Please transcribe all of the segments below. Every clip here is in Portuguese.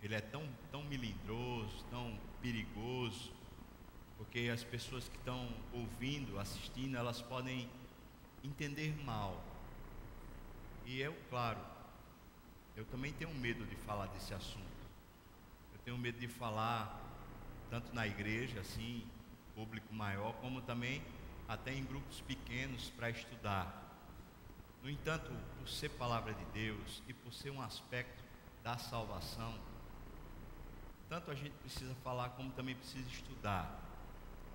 ele é tão melindroso, tão perigoso, porque as pessoas que estão ouvindo, assistindo, elas podem entender mal. E eu, claro, eu também tenho medo de falar desse assunto. Eu tenho medo de falar tanto na igreja, assim, público maior, como também até em grupos pequenos para estudar. No entanto, por ser palavra de Deus e por ser um aspecto da salvação, tanto a gente precisa falar como também precisa estudar.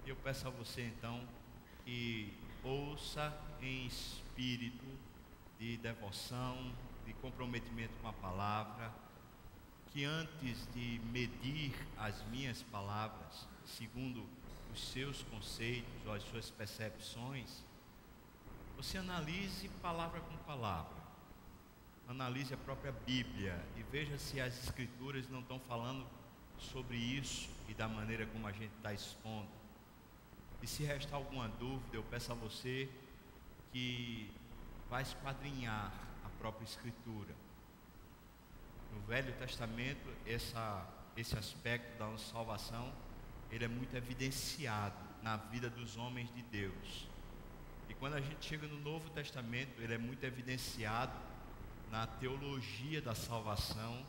E eu peço a você então que ouça em espírito de devoção, de comprometimento com a palavra, que antes de medir as minhas palavras, segundo os seus conceitos ou as suas percepções, você analise palavra com palavra, analise a própria Bíblia e veja se as Escrituras não estão falando sobre isso e da maneira como a gente está expondo. E se restar alguma dúvida, eu peço a você que vá esquadrinhar a própria Escritura. No Velho Testamento, esse aspecto da nossa salvação, ele é muito evidenciado na vida dos homens de Deus. E quando a gente chega no Novo Testamento, ele é muito evidenciado na teologia da salvação.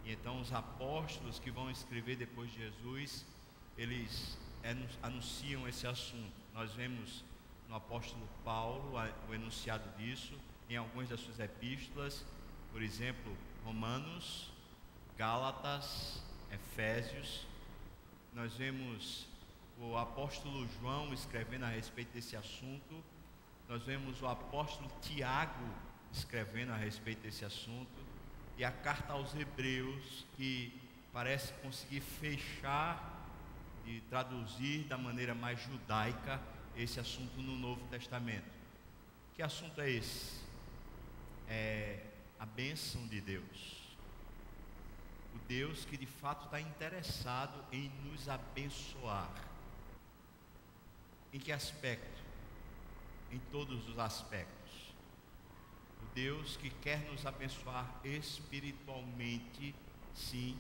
E então os apóstolos que vão escrever depois de Jesus, eles anunciam esse assunto. Nós vemos no apóstolo Paulo o enunciado disso em algumas das suas epístolas, por exemplo, Romanos, Gálatas, Efésios. Nós vemos o apóstolo João escrevendo a respeito desse assunto. Nós vemos o apóstolo Tiago escrevendo a respeito desse assunto. E a carta aos Hebreus, que parece conseguir fechar e traduzir da maneira mais judaica esse assunto no Novo Testamento. Que assunto é esse? É a bênção de Deus. O Deus que de fato está interessado em nos abençoar. Em que aspecto? Em todos os aspectos. O Deus que quer nos abençoar espiritualmente, sim,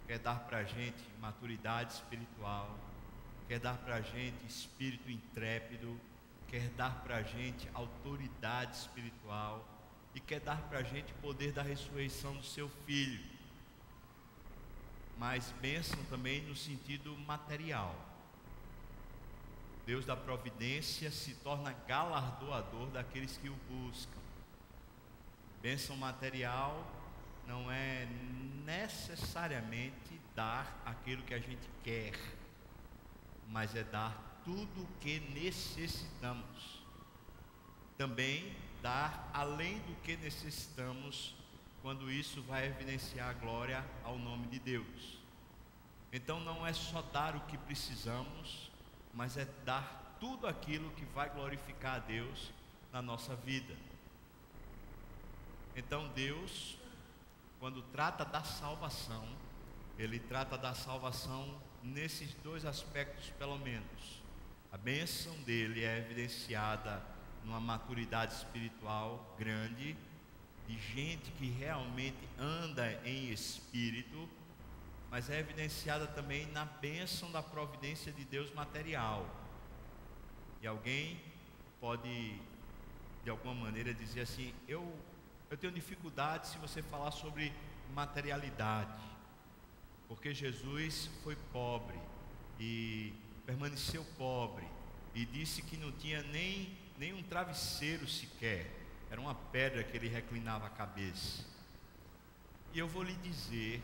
quer dar para a gente maturidade espiritual, quer dar para a gente espírito intrépido, quer dar para a gente autoridade espiritual e quer dar para a gente poder da ressurreição do seu Filho. Mas bênção também no sentido material. Deus da providência se torna galardoador daqueles que o buscam. Bênção material não é necessariamente dar aquilo que a gente quer, mas é dar tudo o que necessitamos. Também dar além do que necessitamos, quando isso vai evidenciar a glória ao nome de Deus. Então não é só dar o que precisamos, mas é dar tudo aquilo que vai glorificar a Deus na nossa vida. Então Deus, quando trata da salvação, Ele trata da salvação nesses dois aspectos pelo menos. A bênção dele é evidenciada numa maturidade espiritual grande, de gente que realmente anda em espírito, mas é evidenciada também na bênção da providência de Deus material. E alguém pode, de alguma maneira, dizer assim: eu tenho dificuldade se você falar sobre materialidade, porque Jesus foi pobre e permaneceu pobre e disse que não tinha nem um travesseiro sequer, era uma pedra que ele reclinava a cabeça. E eu vou lhe dizer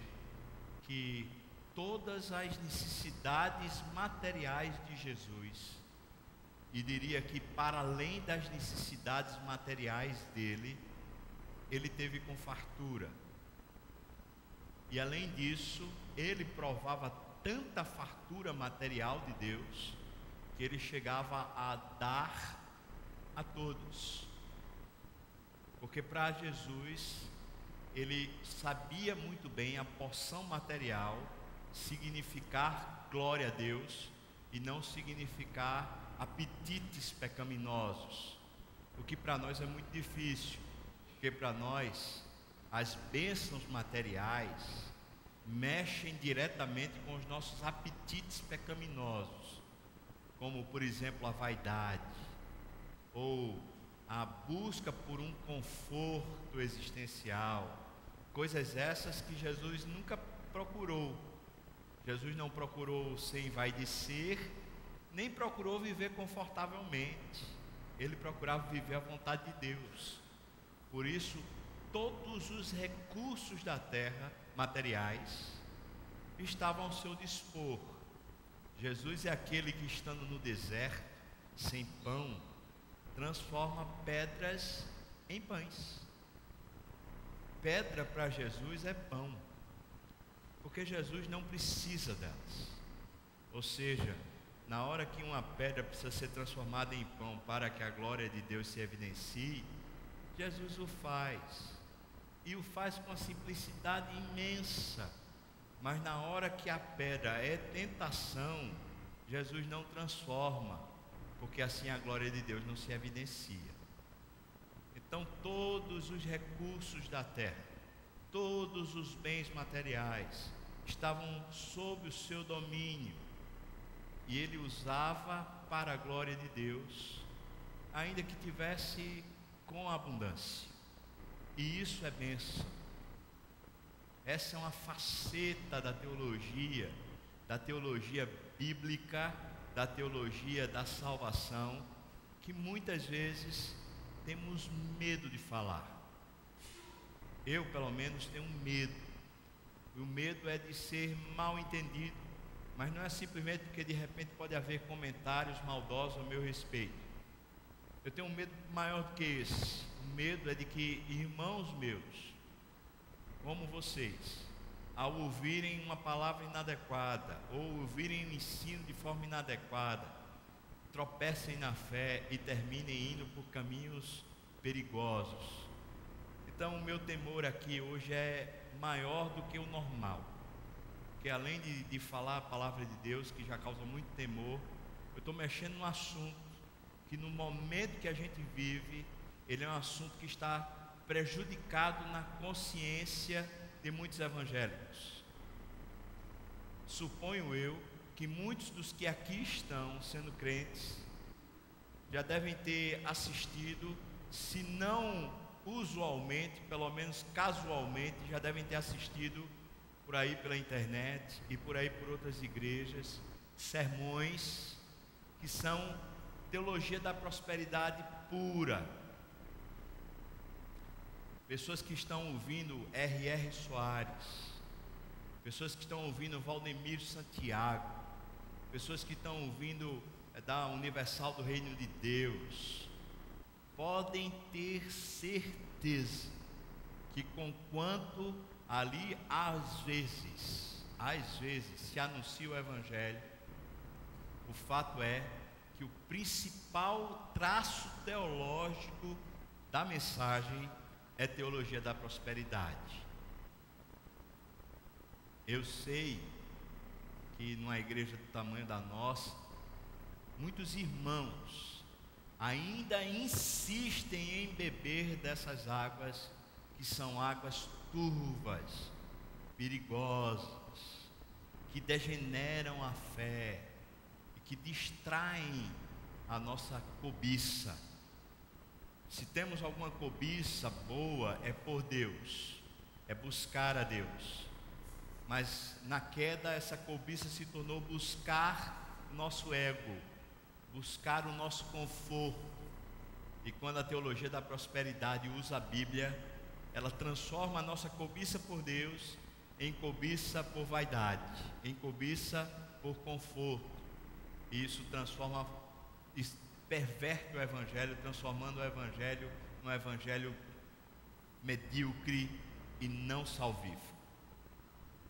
que todas as necessidades materiais de Jesus, e diria que para além das necessidades materiais dele, ele teve com fartura. E além disso, ele provava tanta fartura material de Deus, que ele chegava a dar a todos. Porque para Jesus, ele sabia muito bem a porção material significar glória a Deus e não significar apetites pecaminosos. O que para nós é muito difícil, porque para nós as bênçãos materiais, mexem diretamente com os nossos apetites pecaminosos, como por exemplo a vaidade, ou a busca por um conforto existencial, coisas essas que Jesus nunca procurou. Jesus não procurou se envaidecer, nem procurou viver confortavelmente. Ele procurava viver a vontade de Deus. Por isso, todos os recursos da terra, materiais, estavam ao seu dispor. Jesus é aquele que, estando no deserto, sem pão, transforma pedras em pães. Pedra para Jesus é pão, porque Jesus não precisa delas. Ou seja, na hora que uma pedra precisa ser transformada em pão para que a glória de Deus se evidencie, Jesus o faz, e o faz com uma simplicidade imensa. Mas na hora que a pedra é tentação, Jesus não transforma, porque assim a glória de Deus não se evidencia. Então todos os recursos da terra, todos os bens materiais estavam sob o seu domínio, e ele usava para a glória de Deus, ainda que tivesse com abundância. E isso é bênção. Essa é uma faceta da teologia bíblica, da teologia da salvação, que muitas vezes temos medo de falar. Eu, pelo menos, tenho medo. O medo é de ser mal entendido, mas não é simplesmente porque de repente pode haver comentários maldosos a meu respeito. Eu tenho um medo maior do que esse. O medo é de que irmãos meus, como vocês, ao ouvirem uma palavra inadequada, ou ouvirem um ensino de forma inadequada, tropecem na fé e terminem indo por caminhos perigosos. Então o meu temor aqui hoje é maior do que o normal, porque além de falar a palavra de Deus, que já causa muito temor, eu estou mexendo num assunto que no momento que a gente vive, ele é um assunto que está prejudicado na consciência de muitos evangélicos. Suponho eu que muitos dos que aqui estão sendo crentes já devem ter assistido, se não usualmente, pelo menos casualmente, já devem ter assistido por aí pela internet e por aí por outras igrejas, sermões que são teologia da prosperidade pura. Pessoas que estão ouvindo R.R. Soares, pessoas que estão ouvindo Valdemir Santiago, pessoas que estão ouvindo da Universal do Reino de Deus, podem ter certeza que conquanto ali às vezes se anuncia o Evangelho, o fato é que o principal traço teológico da mensagem é teologia da prosperidade. Eu sei que numa igreja do tamanho da nossa, muitos irmãos ainda insistem em beber dessas águas, que são águas turvas, perigosas, que degeneram a fé e que distraem a nossa cobiça. Se temos alguma cobiça boa, é por Deus, é buscar a Deus. Mas na queda, essa cobiça se tornou buscar o nosso ego, buscar o nosso conforto. E quando a teologia da prosperidade usa a Bíblia, ela transforma a nossa cobiça por Deus em cobiça por vaidade, em cobiça por conforto. E isso transforma, perverte o Evangelho, transformando o Evangelho num Evangelho medíocre e não salvífico.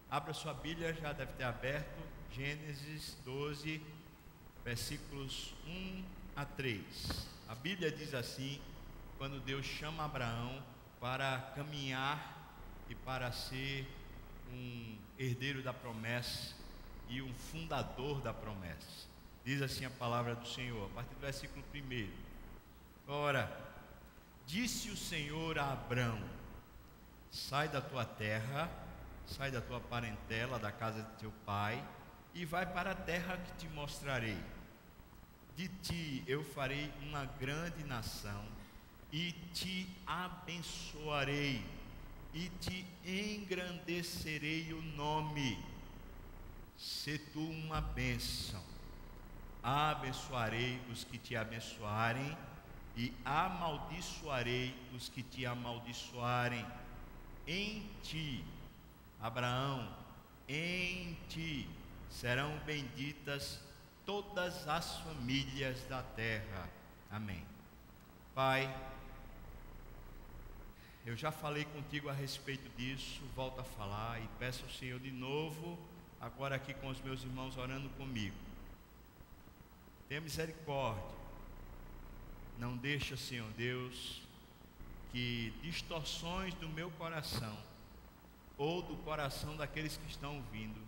Abra sua Bíblia, já deve ter aberto, Gênesis 12, versículos 1 a 3. A Bíblia diz assim, quando Deus chama Abraão para caminhar e para ser um herdeiro da promessa e um fundador da promessa. Diz assim a palavra do Senhor, a partir do versículo 1. Ora, disse o Senhor a Abrão: sai da tua terra, sai da tua parentela, da casa de teu pai, e vai para a terra que te mostrarei. De ti eu farei uma grande nação, e te abençoarei, e te engrandecerei o nome. Se tu uma bênção, abençoarei os que te abençoarem, e amaldiçoarei os que te amaldiçoarem. Em ti, Abraão, em ti serão benditas todas as famílias da terra. Amém. Pai, eu já falei contigo a respeito disso, volto a falar e peço ao Senhor de novo, agora aqui com os meus irmãos orando comigo. Tenha misericórdia, não deixa, Senhor Deus, que distorções do meu coração ou do coração daqueles que estão ouvindo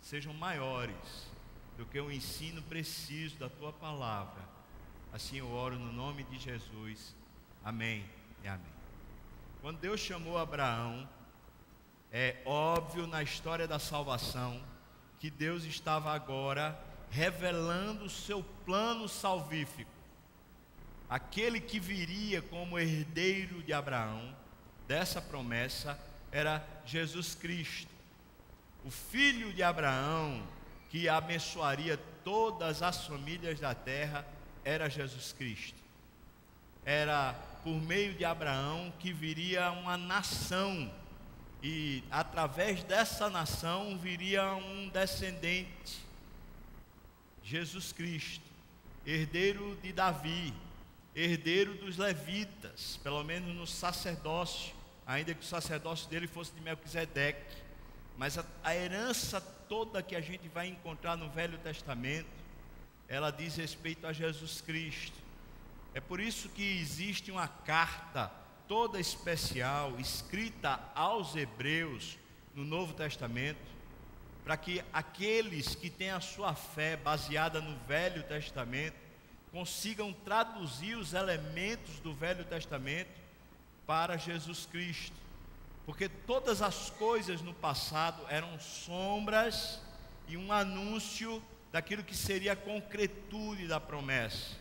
sejam maiores do que o ensino preciso da tua palavra. Assim eu oro no nome de Jesus. Amém e amém. Quando Deus chamou Abraão, é óbvio na história da salvação que Deus estava agora revelando o seu plano salvífico. Aquele que viria como herdeiro de Abraão, dessa promessa, era Jesus Cristo, o filho de Abraão, que abençoaria todas as famílias da terra, era Jesus Cristo. Era por meio de Abraão que viria uma nação, e através dessa nação viria um descendente, Jesus Cristo, herdeiro de Davi, herdeiro dos levitas, pelo menos no sacerdócio, ainda que o sacerdócio dele fosse de Melquisedeque. Mas a herança toda que a gente vai encontrar no Velho Testamento, ela diz respeito a Jesus Cristo. É por isso que existe uma carta toda especial, escrita aos hebreus no Novo Testamento, para que aqueles que têm a sua fé baseada no Velho Testamento consigam traduzir os elementos do Velho Testamento para Jesus Cristo, porque todas as coisas no passado eram sombras e um anúncio daquilo que seria a concretude da promessa,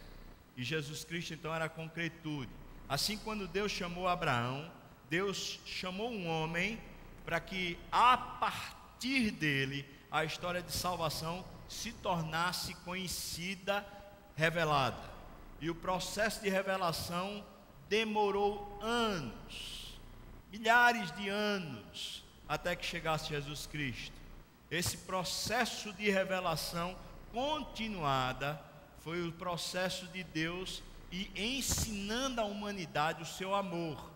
e Jesus Cristo então era a concretude. Assim, quando Deus chamou Abraão, Deus chamou um homem para que a partir dele a história de salvação se tornasse conhecida, revelada. E o processo de revelação demorou anos, milhares de anos, até que chegasse Jesus Cristo. Esse processo de revelação continuada foi o processo de Deus e ensinando à humanidade o seu amor,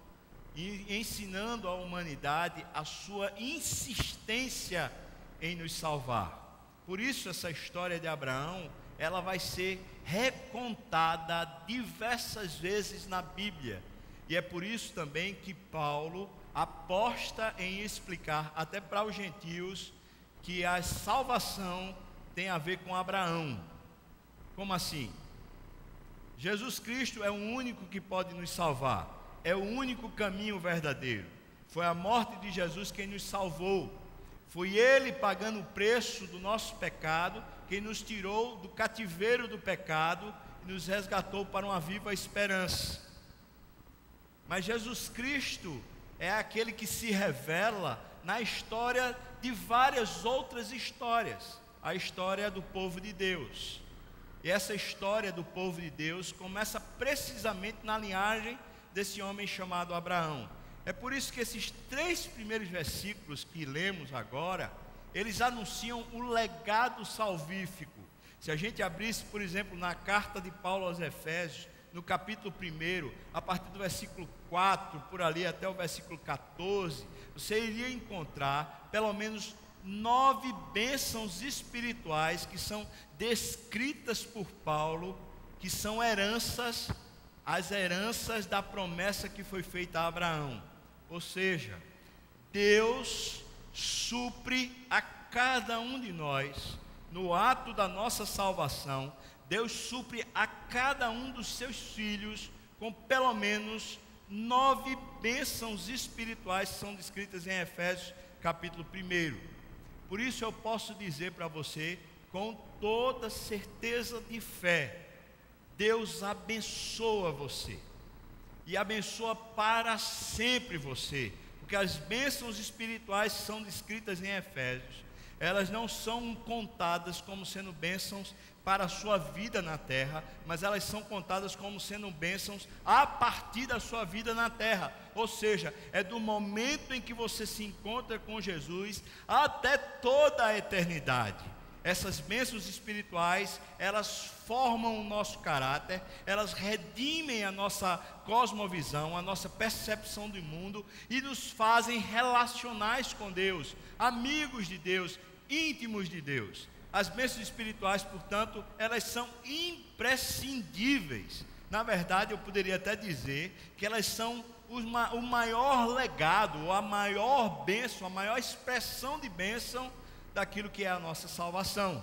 e ensinando à humanidade a sua insistência em nos salvar. Por isso essa história de Abraão, ela vai ser recontada diversas vezes na Bíblia, e é por isso também que Paulo aposta em explicar até para os gentios que a salvação tem a ver com Abraão. Como assim? Jesus Cristo é o único que pode nos salvar, é o único caminho verdadeiro. Foi a morte de Jesus quem nos salvou, foi Ele pagando o preço do nosso pecado, quem nos tirou do cativeiro do pecado e nos resgatou para uma viva esperança. Mas Jesus Cristo é aquele que se revela na história de várias outras histórias, a história do povo de Deus. E essa história do povo de Deus começa precisamente na linhagem desse homem chamado Abraão. É por isso que esses 3 primeiros versículos que lemos agora, eles anunciam o legado salvífico. Se a gente abrisse, por exemplo, na carta de Paulo aos Efésios, no capítulo 1, a partir do versículo 4, por ali até o versículo 14, você iria encontrar pelo menos 9 bênçãos espirituais que são descritas por Paulo, que são heranças, as heranças da promessa que foi feita a Abraão. Ou seja, Deus supre a cada um de nós, no ato da nossa salvação, Deus supre a cada um dos seus filhos com pelo menos 9 bênçãos espirituais que são descritas em Efésios capítulo 1. Por isso eu posso dizer para você, com toda certeza de fé, Deus abençoa você, e abençoa para sempre você, porque as bênçãos espirituais que são descritas em Efésios, elas não são contadas como sendo bênçãos para a sua vida na terra, mas elas são contadas como sendo bênçãos a partir da sua vida na terra. Ou seja, é do momento em que você se encontra com Jesus até toda a eternidade. Essas bênçãos espirituais, elas formam o nosso caráter, elas redimem a nossa cosmovisão, a nossa percepção do mundo e nos fazem relacionais com Deus, amigos de Deus, íntimos de Deus. As bênçãos espirituais, portanto, elas são imprescindíveis. Na verdade, eu poderia até dizer que elas são o maior legado, ou a maior bênção, a maior expressão de bênção daquilo que é a nossa salvação.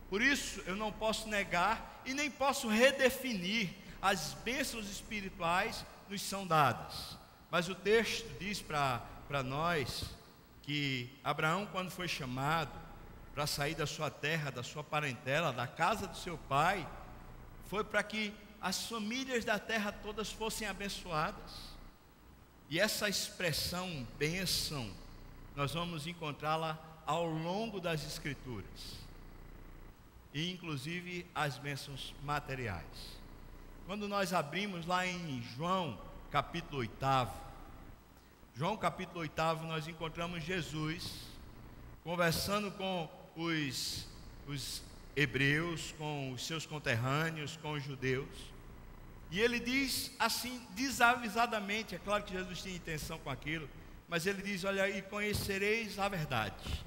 Por isso, eu não posso negar e nem posso redefinir as bênçãos espirituais nos são dadas. Mas o texto diz para nós que Abraão, quando foi chamado para sair da sua terra, da sua parentela, da casa do seu pai, foi para que as famílias da terra todas fossem abençoadas. E essa expressão bênção, nós vamos encontrá-la ao longo das Escrituras, e inclusive as bênçãos materiais. Quando nós abrimos lá em João capítulo 8, João capítulo 8, nós encontramos Jesus conversando com os hebreus, com os seus conterrâneos, com os judeus, e ele diz assim, desavisadamente, é claro que Jesus tinha intenção com aquilo, mas ele diz: olha, e conhecereis a verdade,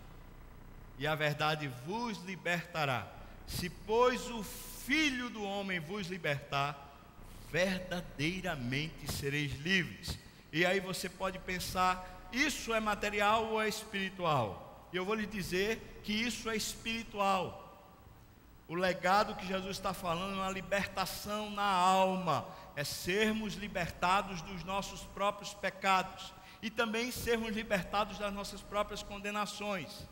e a verdade vos libertará. Se pois o Filho do Homem vos libertar, verdadeiramente sereis livres. E aí você pode pensar, isso é material ou é espiritual? E eu vou lhe dizer que isso é espiritual. O legado que Jesus está falando é uma libertação na alma, é sermos libertados dos nossos próprios pecados e também sermos libertados das nossas próprias condenações.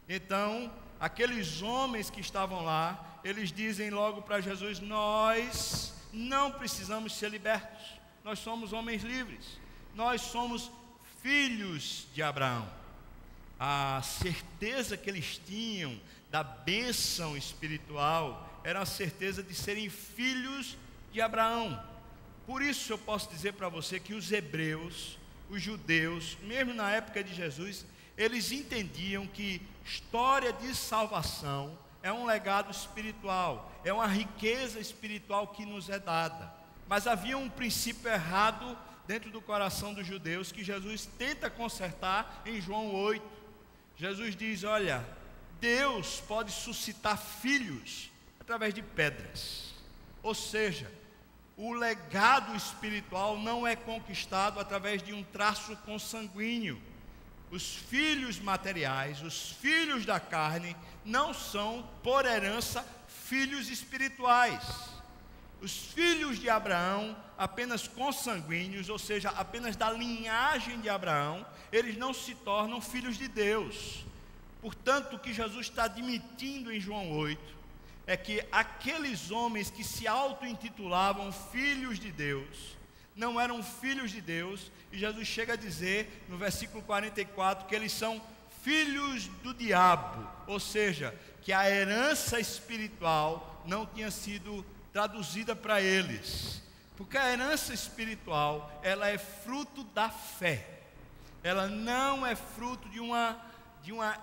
Então, aqueles homens que estavam lá, eles dizem logo para Jesus: nós não precisamos ser libertos, nós somos homens livres, nós somos filhos de Abraão. A certeza que eles tinham da bênção espiritual era a certeza de serem filhos de Abraão. Por isso eu posso dizer para você que os hebreus, os judeus, mesmo na época de Jesus, eles entendiam que história de salvação é um legado espiritual, é uma riqueza espiritual que nos é dada. Mas havia um princípio errado dentro do coração dos judeus que Jesus tenta consertar em João 8. Jesus diz: olha, Deus pode suscitar filhos através de pedras. Ou seja, o legado espiritual não é conquistado através de um traço consanguíneo. Os filhos materiais, os filhos da carne, não são, por herança, filhos espirituais. Os filhos de Abraão, apenas consanguíneos, ou seja, apenas da linhagem de Abraão, eles não se tornam filhos de Deus. Portanto, o que Jesus está admitindo em João 8 é que aqueles homens que se auto-intitulavam filhos de Deus, não eram filhos de Deus, e Jesus chega a dizer no versículo 44 que eles são filhos do diabo, ou seja, que a herança espiritual não tinha sido traduzida para eles, porque a herança espiritual, ela é fruto da fé, ela não é fruto de uma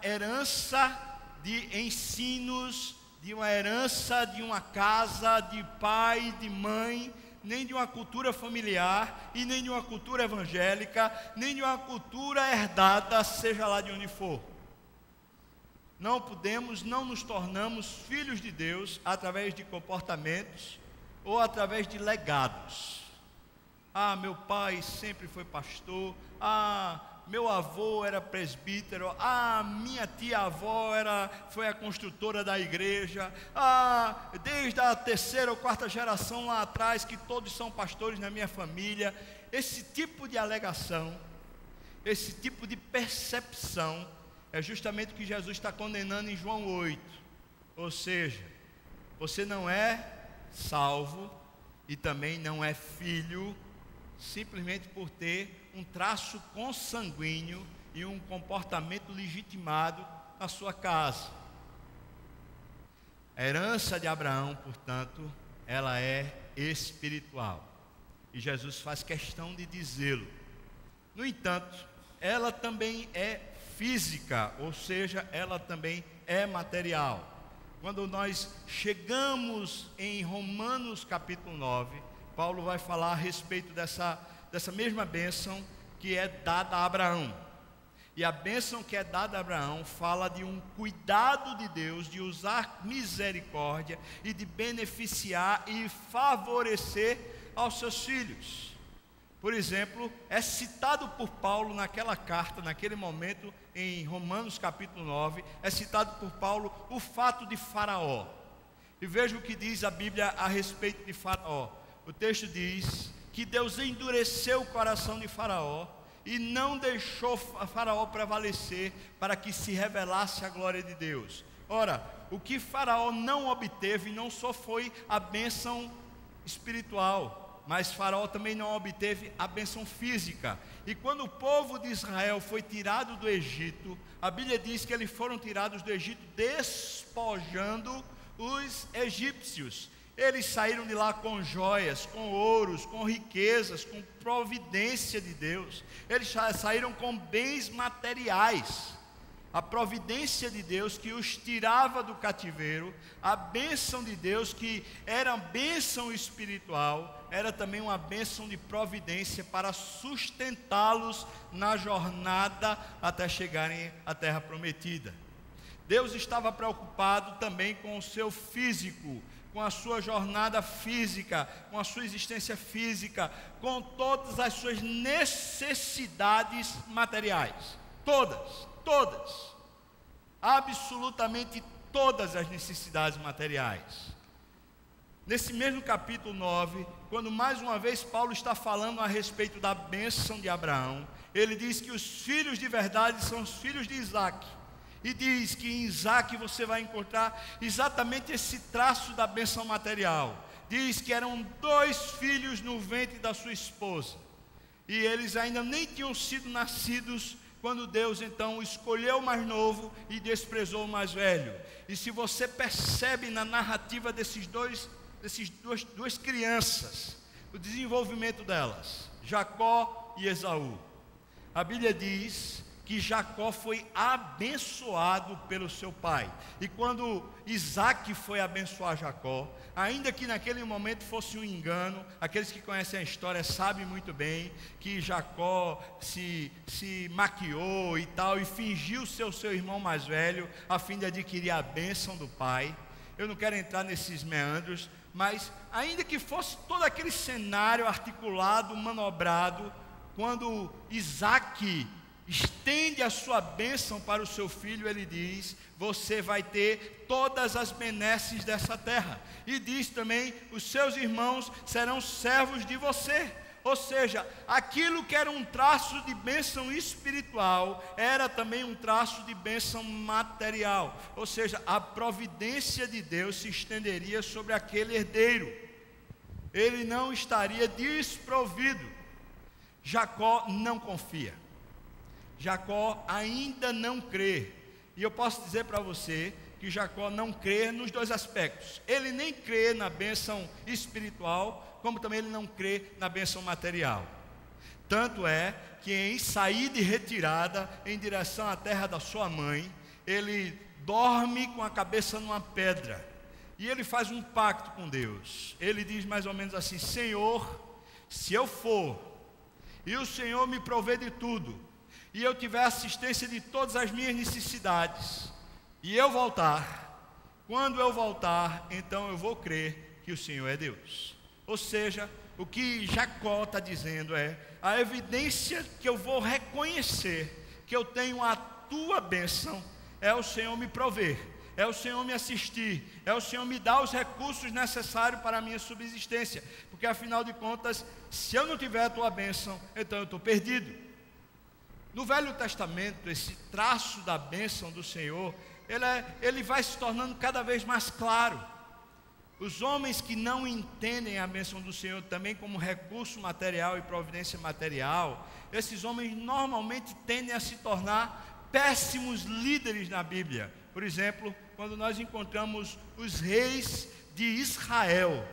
herança de ensinos, de uma herança de uma casa, de pai, de mãe, nem de uma cultura familiar, e nem de uma cultura evangélica, nem de uma cultura herdada, seja lá de onde for. Não nos tornamos filhos de Deus através de comportamentos ou através de legados. Ah, meu pai sempre foi pastor. Ah, meu avô era presbítero. Ah, minha tia-avó foi a construtora da igreja. Ah, desde a 3ª ou 4ª geração lá atrás, que todos são pastores na minha família. Esse tipo de alegação, esse tipo de percepção é justamente o que Jesus está condenando em João 8. Ou seja, você não é salvo e também não é filho simplesmente por ter um traço consanguíneo e um comportamento legitimado na sua casa. A herança de Abraão, portanto, ela é espiritual. E Jesus faz questão de dizê-lo. No entanto, ela também é física, ou seja, ela também é material. Quando nós chegamos em Romanos capítulo 9, Paulo vai falar a respeito dessa mesma bênção que é dada a Abraão. E a bênção que é dada a Abraão fala de um cuidado de Deus, de usar misericórdia e de beneficiar e favorecer aos seus filhos. Por exemplo, é citado por Paulo naquela carta, naquele momento, em Romanos capítulo 9, é citado por Paulo o fato de Faraó. E veja o que diz a Bíblia a respeito de Faraó. O texto diz que Deus endureceu o coração de Faraó e não deixou Faraó prevalecer para que se revelasse a glória de Deus. Ora, o que Faraó não obteve não só foi a bênção espiritual, mas Faraó também não obteve a bênção física. E quando o povo de Israel foi tirado do Egito, a Bíblia diz que eles foram tirados do Egito despojando os egípcios. Eles saíram de lá com joias, com ouros, com riquezas, com providência de Deus. Eles saíram com bens materiais. A providência de Deus que os tirava do cativeiro, a bênção de Deus que era bênção espiritual, era também uma bênção de providência para sustentá-los na jornada até chegarem à terra prometida. Deus estava preocupado também com o seu físico, com a sua jornada física, com a sua existência física, com todas as suas necessidades materiais. Todas, absolutamente todas as necessidades materiais. Nesse mesmo capítulo 9, quando mais uma vez Paulo está falando a respeito da bênção de Abraão, ele diz que os filhos de verdade são os filhos de Isaac, e diz que em Isaac você vai encontrar exatamente esse traço da bênção material. Diz que eram 2 filhos no ventre da sua esposa, e eles ainda nem tinham sido nascidos quando Deus então escolheu o mais novo e desprezou o mais velho. E se você percebe na narrativa desses duas crianças, o desenvolvimento delas, Jacó e Esaú, a Bíblia diz que Jacó foi abençoado pelo seu pai. E quando Isaac foi abençoar Jacó, ainda que naquele momento fosse um engano, aqueles que conhecem a história sabem muito bem que Jacó se maquiou e tal, e fingiu ser o seu irmão mais velho, a fim de adquirir a bênção do pai. Eu não quero entrar nesses meandros, mas ainda que fosse todo aquele cenário articulado, manobrado, quando Isaac estende a sua bênção para o seu filho, ele diz: você vai ter todas as benesses dessa terra. E diz também: os seus irmãos serão servos de você. Ou seja, aquilo que era um traço de bênção espiritual, era também um traço de bênção material. Ou seja, a providência de Deus se estenderia sobre aquele herdeiro. Ele não estaria desprovido. Jacó não confia. Jacó ainda não crê. E eu posso dizer para você que Jacó não crê nos 2 aspectos. Ele nem crê na bênção espiritual, como também ele não crê na bênção material. Tanto é que em sair de retirada em direção à terra da sua mãe, ele dorme com a cabeça numa pedra. E ele faz um pacto com Deus. Ele diz mais ou menos assim: Senhor, se eu for, e o Senhor me prover de tudo, e eu tiver assistência de todas as minhas necessidades, e eu voltar, quando eu voltar, então eu vou crer que o Senhor é Deus. Ou seja, o que Jacó está dizendo é: a evidência que eu vou reconhecer que eu tenho a tua bênção é o Senhor me prover, é o Senhor me assistir, é o Senhor me dar os recursos necessários para a minha subsistência, porque afinal de contas, se eu não tiver a tua bênção, então eu estou perdido. No Velho Testamento, esse traço da bênção do Senhor, ele vai se tornando cada vez mais claro. Os homens que não entendem a bênção do Senhor também como recurso material e providência material, esses homens normalmente tendem a se tornar péssimos líderes na Bíblia. Por exemplo, quando nós encontramos os reis de Israel,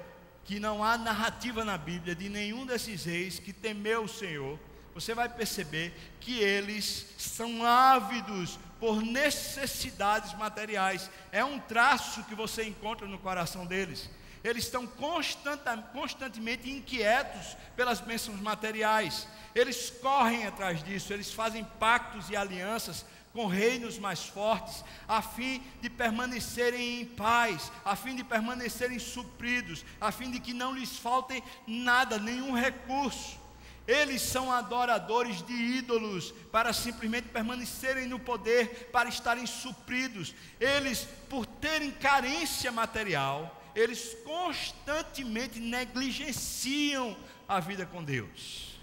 que não há narrativa na Bíblia de nenhum desses reis que temeu o Senhor, você vai perceber que eles são ávidos por necessidades materiais. É um traço que você encontra no coração deles. Eles estão constantemente inquietos pelas bênçãos materiais. Eles correm atrás disso, eles fazem pactos e alianças com reinos mais fortes, a fim de permanecerem em paz, a fim de permanecerem supridos, a fim de que não lhes falte nada, nenhum recurso. Eles são adoradores de ídolos para simplesmente permanecerem no poder, para estarem supridos. Eles, por terem carência material, eles constantemente negligenciam a vida com Deus.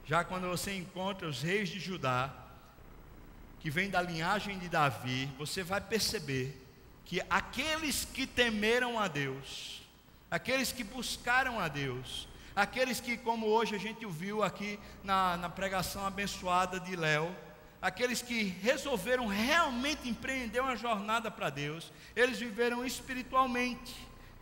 Já quando você encontra os reis de Judá, que vem da linhagem de Davi, você vai perceber que aqueles que temeram a Deus, aqueles que buscaram a Deus, aqueles que, como hoje a gente ouviu aqui na pregação abençoada de Léo, aqueles que resolveram realmente empreender uma jornada para Deus, eles viveram espiritualmente.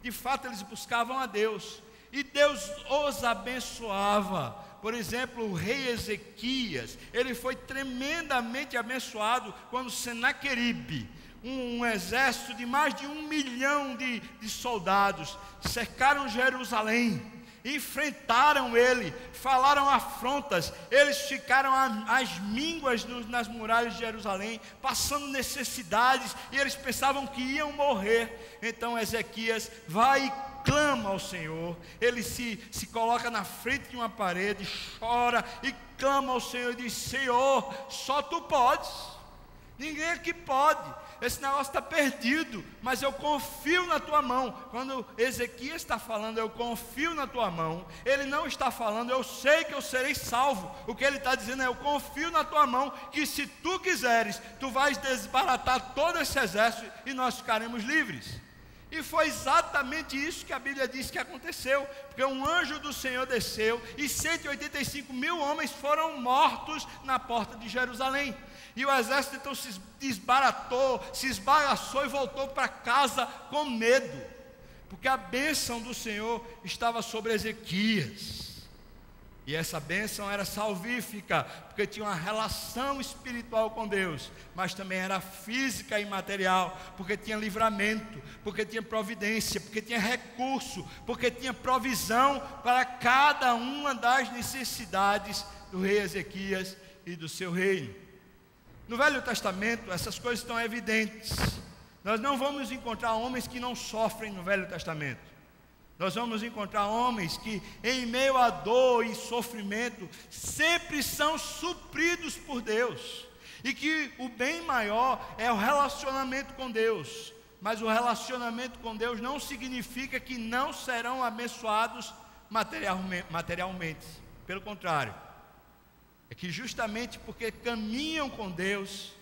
De fato, eles buscavam a Deus, e Deus os abençoava. Por exemplo, o rei Ezequias, ele foi tremendamente abençoado quando Senaqueribe, um exército de mais de 1 milhão de soldados, cercaram Jerusalém, enfrentaram ele, falaram afrontas, eles ficaram às mínguas nas muralhas de Jerusalém, passando necessidades, e eles pensavam que iam morrer. Então Ezequias vai e clama ao Senhor, ele se coloca na frente de uma parede, chora e clama ao Senhor e diz: Senhor, só Tu podes, ninguém aqui pode, esse negócio está perdido, mas eu confio na Tua mão. Quando Ezequias está falando, eu confio na Tua mão, ele não está falando, eu sei que eu serei salvo. O que ele está dizendo é: eu confio na Tua mão, que se Tu quiseres, Tu vais desbaratar todo esse exército e nós ficaremos livres. E foi exatamente isso que a Bíblia diz que aconteceu, porque um anjo do Senhor desceu e 185 mil homens foram mortos na porta de Jerusalém. E o exército então se desbaratou, se esbagaçou e voltou para casa com medo, porque a bênção do Senhor estava sobre Ezequias. E essa bênção era salvífica, porque tinha uma relação espiritual com Deus, mas também era física e material, porque tinha livramento, porque tinha providência, porque tinha recurso, porque tinha provisão para cada uma das necessidades do rei Ezequias e do seu reino. No Velho Testamento, essas coisas estão evidentes. Nós não vamos encontrar homens que não sofrem no Velho Testamento. Nós vamos encontrar homens que, em meio à dor e sofrimento, sempre são supridos por Deus, e que o bem maior é o relacionamento com Deus. Mas o relacionamento com Deus não significa que não serão abençoados materialmente. Pelo contrário, é que justamente porque caminham com Deus,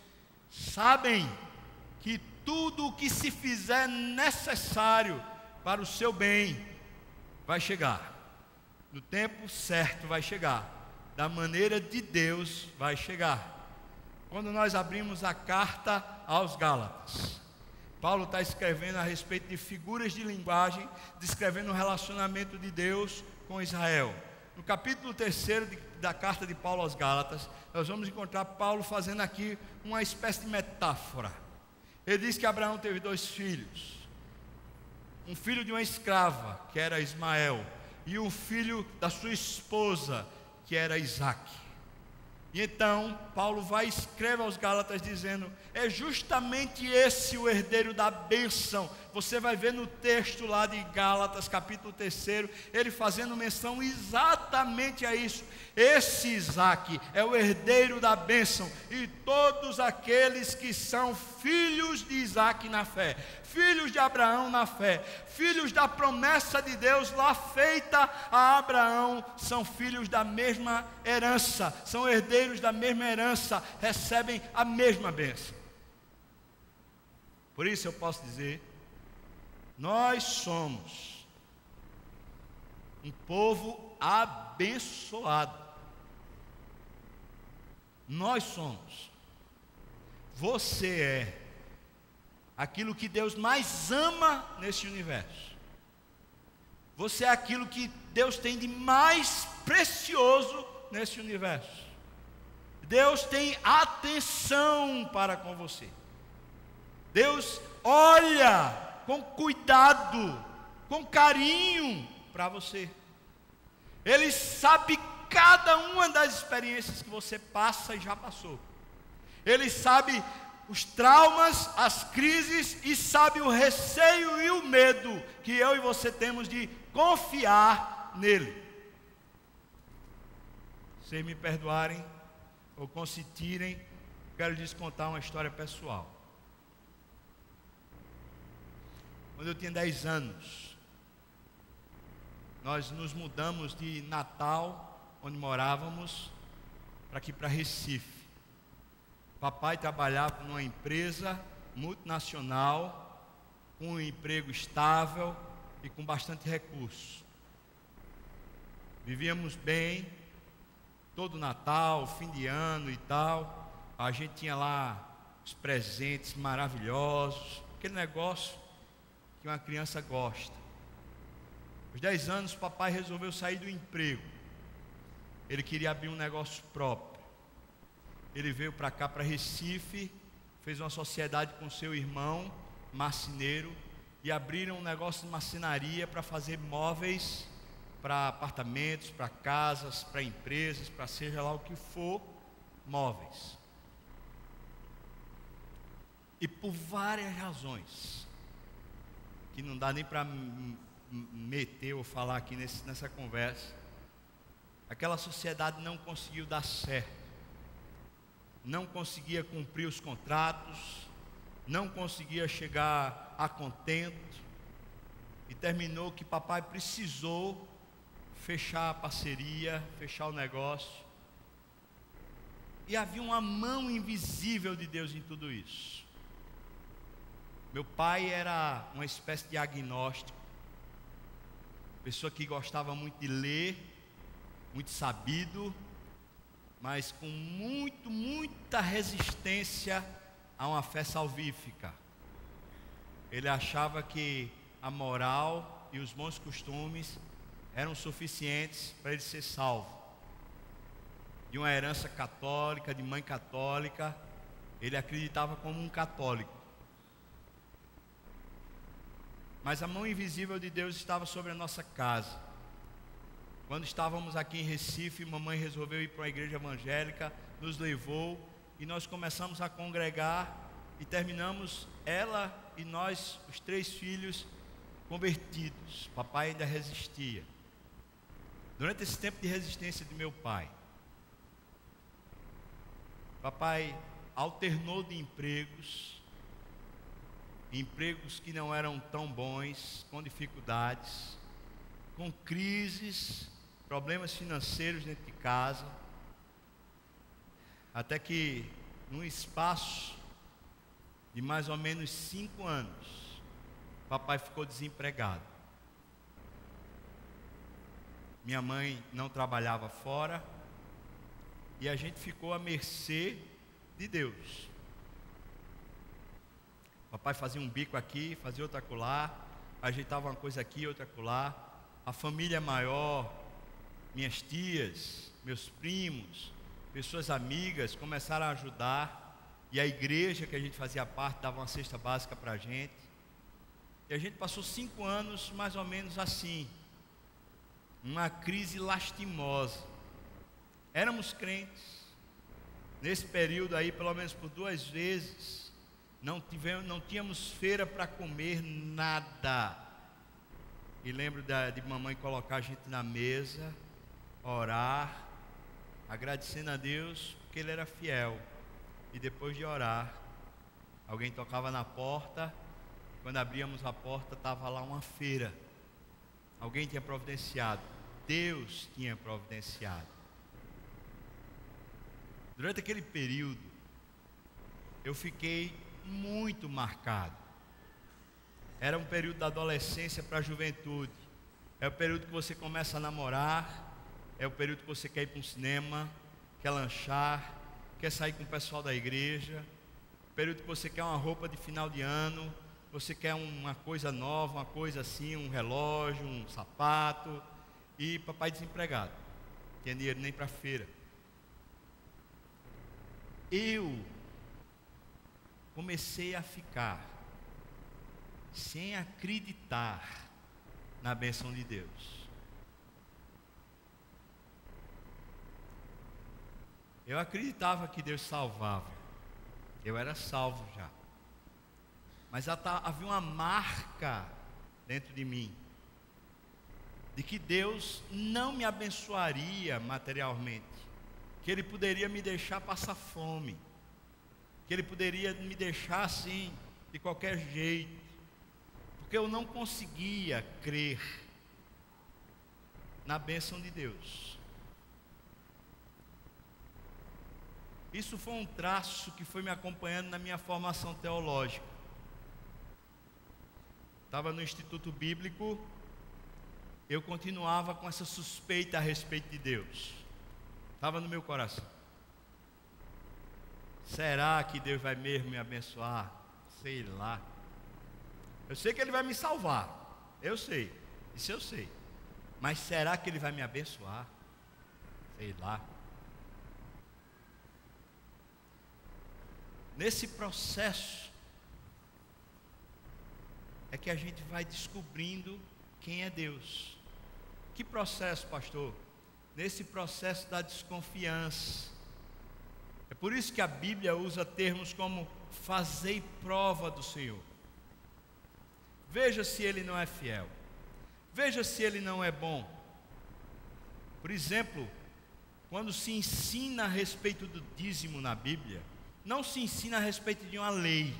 sabem que tudo o que se fizer necessário para o seu bem vai chegar, no tempo certo vai chegar, da maneira de Deus vai chegar. Quando nós abrimos a carta aos Gálatas, Paulo está escrevendo a respeito de figuras de linguagem, descrevendo o relacionamento de Deus com Israel. No capítulo 3 da carta de Paulo aos Gálatas, nós vamos encontrar Paulo fazendo aqui uma espécie de metáfora. Ele diz que Abraão teve 2 filhos, um filho de uma escrava, que era Ismael, e um filho da sua esposa, que era Isaque. E então Paulo vai e escreve aos Gálatas dizendo: é justamente esse o herdeiro da bênção. Você vai ver no texto lá de Gálatas capítulo 3, ele fazendo menção exatamente a isso. Esse Isaque é o herdeiro da bênção, e todos aqueles que são filhos de Isaque na fé, filhos de Abraão na fé, filhos da promessa de Deus lá feita a Abraão, são filhos da mesma herança, são herdeiros herdeiros da mesma herança recebem a mesma bênção. Por isso eu posso dizer, nós somos um povo abençoado. Nós somos. Você é aquilo que Deus mais ama nesse universo. Você é aquilo que Deus tem de mais precioso nesse universo. Deus tem atenção para com você. Deus olha com cuidado, com carinho para você. Ele sabe cada uma das experiências que você passa e já passou. Ele sabe os traumas, as crises, e sabe o receio e o medo que eu e você temos de confiar nele. Se me perdoarem ou consentirem, quero lhes contar uma história pessoal. Quando eu tinha 10 anos, nós nos mudamos de Natal, onde morávamos, para Recife. Papai trabalhava numa empresa multinacional, com um emprego estável e com bastante recurso. Vivíamos bem, todo Natal, fim de ano e tal. A gente tinha lá os presentes maravilhosos, aquele negócio que uma criança gosta. Aos 10 anos, papai resolveu sair do emprego. Ele queria abrir um negócio próprio. Ele veio para cá, para Recife, fez uma sociedade com seu irmão, marceneiro, e abriram um negócio de marcenaria para fazer móveis para apartamentos, para casas, para empresas, para seja lá o que for, móveis. E por várias razões, que não dá nem para meter ou falar aqui nessa conversa, aquela sociedade não conseguiu dar certo, não conseguia cumprir os contratos, não conseguia chegar a contento, e terminou que papai precisou fechar a parceria, fechar o negócio, e havia uma mão invisível de Deus em tudo isso. Meu pai era uma espécie de agnóstico, pessoa que gostava muito de ler, muito sabido, mas com muita resistência a uma fé salvífica. Ele achava que a moral e os bons costumes eram suficientes para ele ser salvo. De uma herança católica, de mãe católica, ele acreditava como um católico. Mas a mão invisível de Deus estava sobre a nossa casa. Quando estávamos aqui em Recife, mamãe resolveu ir para uma igreja evangélica, nos levou e nós começamos a congregar e terminamos, ela e nós, os 3 filhos, convertidos. Papai ainda resistia. Durante esse tempo de resistência de meu pai, papai alternou de empregos que não eram tão bons, com dificuldades, com crises, problemas financeiros dentro de casa, até que num espaço de mais ou menos 5 anos, papai ficou desempregado. Minha mãe não trabalhava fora e a gente ficou à mercê de Deus. Papai fazia um bico aqui, fazia outro acolá, ajeitava uma coisa aqui, outra acolá. A família maior, minhas tias, meus primos, pessoas amigas começaram a ajudar, e a igreja que a gente fazia parte dava uma cesta básica para a gente. E a gente passou 5 anos mais ou menos assim, uma crise lastimosa. Éramos crentes, nesse período aí, pelo menos por 2 vezes, não tínhamos feira para comer nada. E lembro de mamãe colocar a gente na mesa, orar, agradecendo a Deus, porque Ele era fiel. E depois de orar, alguém tocava na porta. Quando abríamos a porta, estava lá uma feira. Alguém tinha providenciado. Deus tinha providenciado. Durante aquele período, eu fiquei muito marcado. Era um período da adolescência para a juventude. É o período que você começa a namorar, é o período que você quer ir para um cinema, quer lanchar, quer sair com o pessoal da igreja, período que você quer uma roupa de final de ano, você quer uma coisa nova, uma coisa assim, um relógio, um sapato, e papai desempregado, não tinha dinheiro nem para feira. Eu comecei a ficar sem acreditar na bênção de Deus. Eu acreditava que Deus salvava, eu era salvo já, mas havia uma marca dentro de mim, de que Deus não me abençoaria materialmente, que Ele poderia me deixar passar fome, que Ele poderia me deixar assim, de qualquer jeito, porque eu não conseguia crer na bênção de Deus. Isso foi um traço que foi me acompanhando na minha formação teológica. Estava no Instituto Bíblico, eu continuava com essa suspeita a respeito de Deus. Estava no meu coração. Será que Deus vai mesmo me abençoar? Sei lá. Eu sei que Ele vai me salvar. Eu sei. Isso eu sei. Mas será que Ele vai me abençoar? Sei lá. Nesse processo é que a gente vai descobrindo quem é Deus. Que processo, pastor? Nesse processo da desconfiança. É por isso que a Bíblia usa termos como fazei prova do Senhor. Veja se Ele não é fiel. Veja se Ele não é bom. Por exemplo, quando se ensina a respeito do dízimo na Bíblia, não se ensina a respeito de uma lei,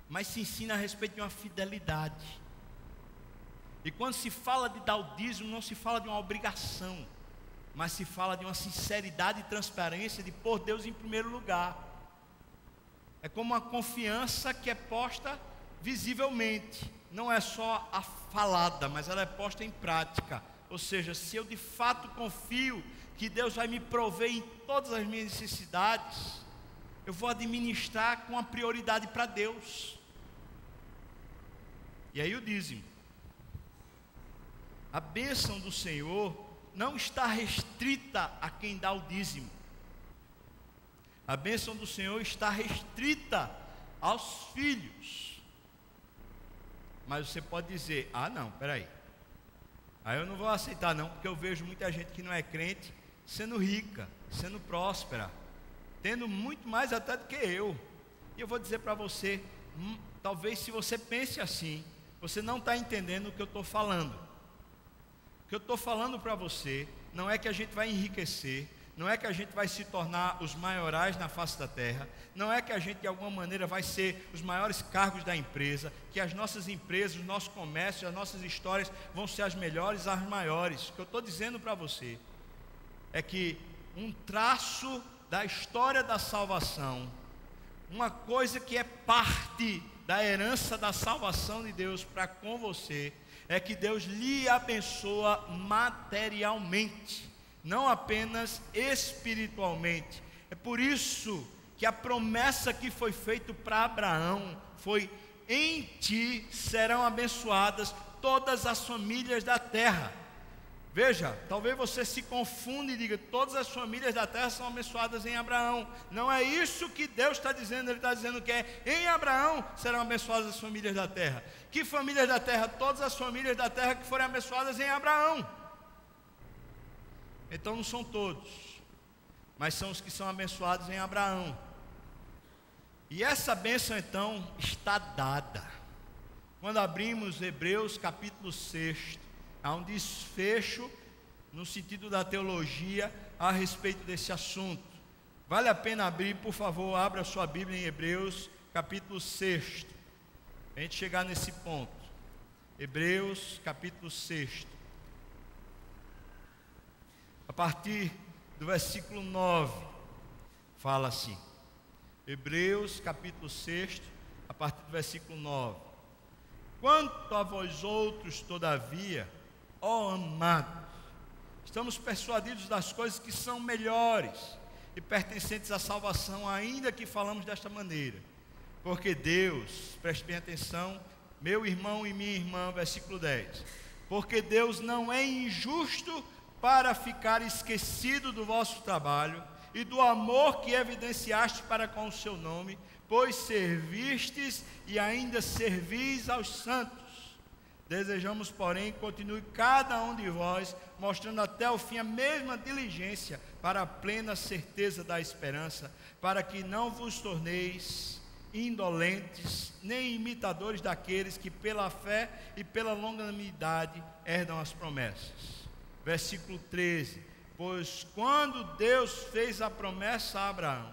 mas se ensina a respeito de uma fidelidade. E quando se fala de dar o dízimo, não se fala de uma obrigação, mas se fala de uma sinceridade e transparência de pôr Deus em primeiro lugar. É como uma confiança que é posta visivelmente, não é só a falada, mas ela é posta em prática. Ou seja, se eu de fato confio que Deus vai me prover em todas as minhas necessidades, eu vou administrar com a prioridade para Deus. E aí o dízimo. A bênção do Senhor não está restrita a quem dá o dízimo. A bênção do Senhor está restrita aos filhos. Mas você pode dizer, não, peraí, aí eu não vou aceitar não, porque eu vejo muita gente que não é crente sendo rica, sendo próspera, tendo muito mais até do que eu. E eu vou dizer para você, talvez se você pense assim, você não está entendendo o que eu estou falando. O que eu estou falando para você não é que a gente vai enriquecer, não é que a gente vai se tornar os maiorais na face da terra, não é que a gente de alguma maneira vai ser os maiores cargos da empresa, que as nossas empresas, o nosso comércio, as nossas histórias vão ser as melhores, as maiores. O que eu estou dizendo para você é que um traço da história da salvação, uma coisa que é parte da herança da salvação de Deus para com você, é que Deus lhe abençoa materialmente, não apenas espiritualmente. É por isso que a promessa que foi feita para Abraão foi: em ti serão abençoadas todas as famílias da terra. Veja, talvez você se confunda e diga: todas as famílias da terra são abençoadas em Abraão. Não é isso que Deus está dizendo. Ele está dizendo que em Abraão serão abençoadas as famílias da terra. Que famílias da terra? Todas as famílias da terra que forem abençoadas em Abraão. Então não são todos, mas são os que são abençoados em Abraão. E essa bênção então está dada. Quando abrimos Hebreus capítulo 6, há um desfecho no sentido da teologia a respeito desse assunto. Vale a pena abrir, por favor, abra a sua Bíblia em Hebreus capítulo 6, a gente chegar nesse ponto. Hebreus capítulo 6. A partir do versículo 9, fala assim. Hebreus capítulo 6, a partir do versículo 9. Quanto a vós outros, todavia, ó amados, estamos persuadidos das coisas que são melhores e pertencentes à salvação, ainda que falamos desta maneira. Porque Deus, preste bem atenção, meu irmão e minha irmã, versículo 10. Porque Deus não é injusto para ficar esquecido do vosso trabalho e do amor que evidenciaste para com o seu nome, pois servistes e ainda servis aos santos. Desejamos, porém, que continue cada um de vós, mostrando até o fim a mesma diligência para a plena certeza da esperança, para que não vos torneis indolentes, nem imitadores daqueles que pela fé e pela longanimidade herdam as promessas. Versículo 13. Pois quando Deus fez a promessa a Abraão,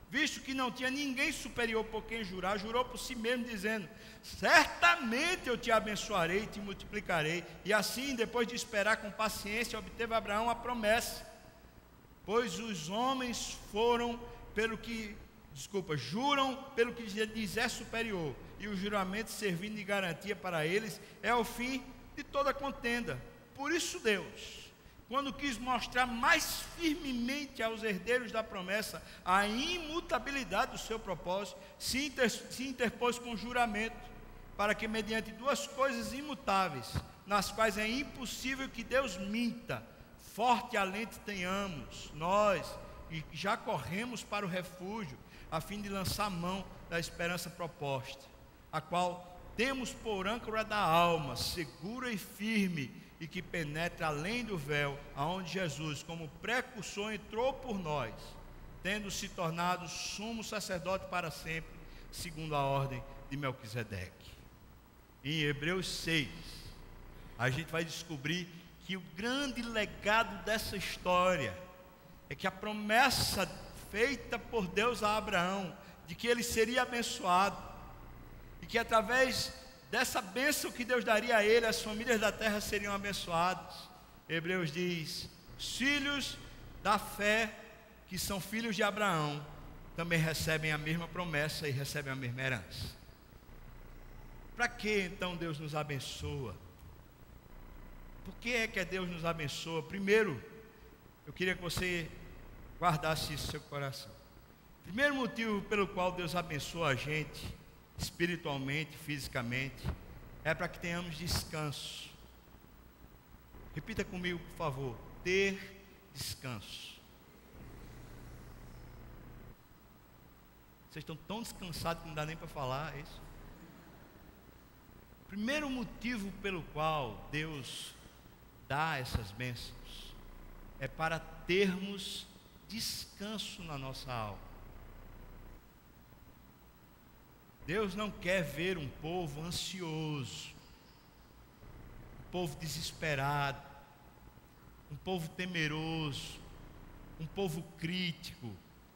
visto que não tinha ninguém superior por quem jurar, jurou por si mesmo, dizendo: certamente eu te abençoarei e te multiplicarei. E assim, depois de esperar com paciência, obteve Abraão a promessa. Pois os homens juram pelo que lhes é superior, e o juramento servindo de garantia para eles é o fim de toda contenda. Por isso Deus, quando quis mostrar mais firmemente aos herdeiros da promessa a imutabilidade do seu propósito, se interpôs com juramento, para que mediante duas coisas imutáveis, nas quais é impossível que Deus minta, forte alento tenhamos, nós, e já corremos para o refúgio, a fim de lançar mão da esperança proposta, a qual temos por âncora da alma, segura e firme, e que penetra além do véu, aonde Jesus, como precursor, entrou por nós, tendo se tornado sumo sacerdote para sempre, segundo a ordem de Melquisedeque. Em Hebreus 6, a gente vai descobrir que o grande legado dessa história é que a promessa feita por Deus a Abraão, de que ele seria abençoado, e que através dessa bênção que Deus daria a ele, as famílias da terra seriam abençoadas. Hebreus diz: os filhos da fé, que são filhos de Abraão, também recebem a mesma promessa e recebem a mesma herança. Para que então Deus nos abençoa? Por que é que Deus nos abençoa? Primeiro, eu queria que você guardasse isso no seu coração. Primeiro motivo pelo qual Deus abençoa a gente, espiritualmente, fisicamente, é para que tenhamos descanso. Repita comigo, por favor: ter descanso. Vocês estão tão descansados que não dá nem para falar, é isso? Primeiro motivo pelo qual Deus dá essas bênçãos é para termos descanso na nossa alma. Deus não quer ver um povo ansioso, um povo desesperado, um povo temeroso, um povo crítico,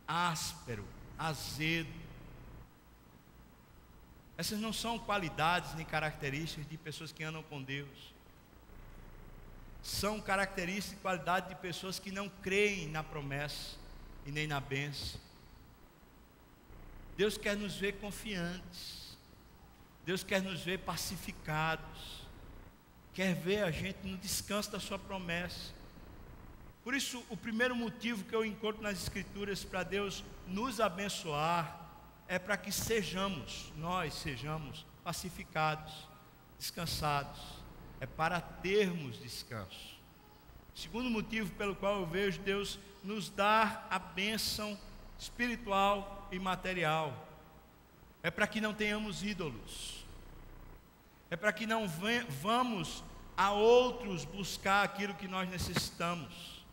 áspero, azedo. Essas não são qualidades nem características de pessoas que andam com Deus. São características e qualidades de pessoas que não creem na promessa e nem na bênção. Deus quer nos ver confiantes. Deus quer nos ver pacificados. Quer ver a gente no descanso da sua promessa. Por isso, o primeiro motivo que eu encontro nas Escrituras para Deus nos abençoar é para que nós sejamos pacificados, descansados. É para termos descanso. Segundo motivo pelo qual eu vejo Deus nos dar a bênção espiritual e material, é para que não tenhamos ídolos, é para que não vamos a outros buscar aquilo que nós necessitamos.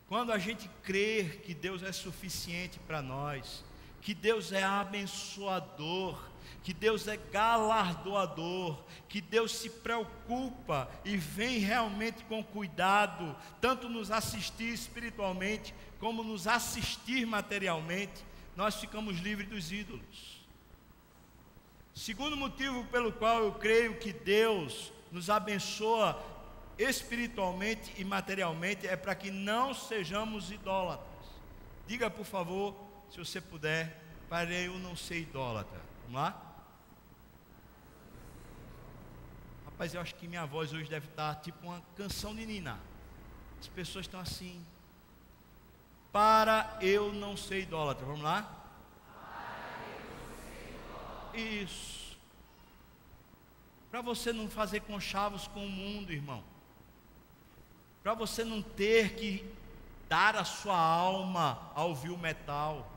Quando a gente crer que Deus é suficiente para nós, que Deus é abençoador, que Deus é galardoador, que Deus se preocupa e vem realmente com cuidado, tanto nos assistir espiritualmente, como nos assistir materialmente, nós ficamos livres dos ídolos. Segundo motivo pelo qual eu creio que Deus nos abençoa espiritualmente e materialmente, é para que não sejamos idólatras. Diga, por favor, se você puder, para eu não ser idólatra. Vamos lá? Rapaz, eu acho que minha voz hoje deve estar tipo uma canção de ninar. As pessoas estão assim. Para eu não ser idólatra. Vamos lá? Isso. Para você não fazer conchavos com o mundo, irmão. Para você não ter que dar a sua alma ao vil metal.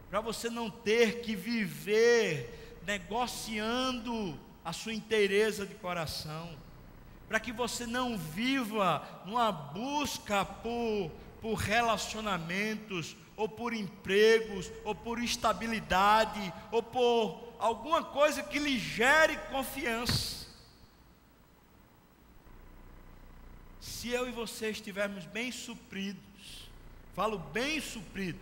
Para você não ter que viver negociando a sua inteireza de coração. Para que você não viva numa busca por relacionamentos, ou por empregos, ou por estabilidade, ou por alguma coisa que lhe gere confiança. Se eu e você estivermos bem supridos, falo bem supridos,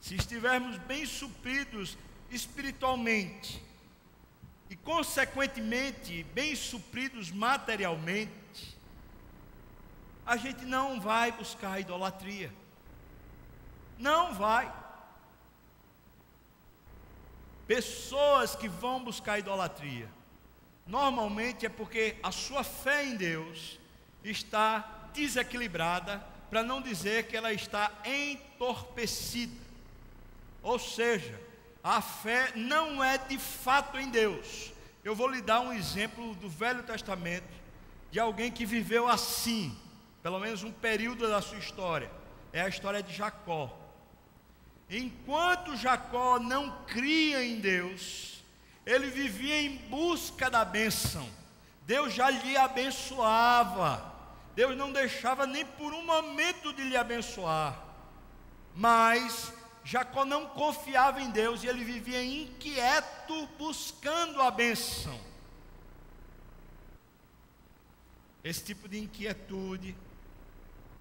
se estivermos bem supridos espiritualmente, e consequentemente bem supridos materialmente, a gente não vai buscar a idolatria. Não vai. Pessoas que vão buscar a idolatria, normalmente é porque a sua fé em Deus está desequilibrada, para não dizer que ela está entorpecida. Ou seja, a fé não é de fato em Deus. Eu vou lhe dar um exemplo do Velho Testamento, de alguém que viveu assim, pelo menos um período da sua história. É a história de Jacó. Enquanto Jacó não cria em Deus, ele vivia em busca da bênção. Deus já lhe abençoava. Deus não deixava nem por um momento de lhe abençoar. Mas Jacó não confiava em Deus e ele vivia inquieto buscando a bênção. Esse tipo de inquietude,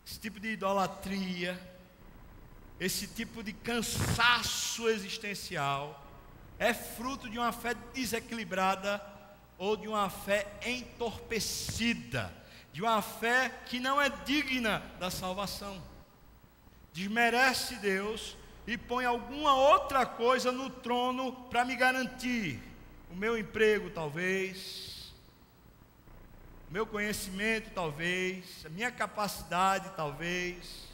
esse tipo de idolatria, esse tipo de cansaço existencial é fruto de uma fé desequilibrada ou de uma fé entorpecida, de uma fé que não é digna da salvação. Desmerece Deus e põe alguma outra coisa no trono para me garantir o meu emprego, talvez, o meu conhecimento, talvez, a minha capacidade, talvez,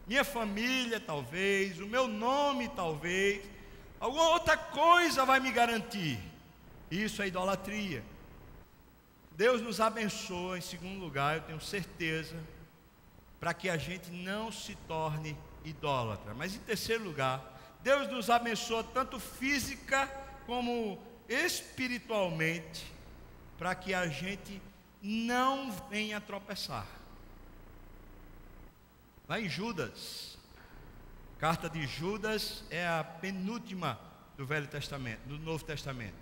minha família, talvez, o meu nome, talvez, alguma outra coisa vai me garantir. Isso é idolatria. Deus nos abençoa, em segundo lugar, eu tenho certeza, para que a gente não se torne idólatra. Mas em terceiro lugar, Deus nos abençoa tanto física como espiritualmente, para que a gente não venha tropeçar. Lá em Judas, carta de Judas é a penúltima do Velho Testamento, do Novo Testamento.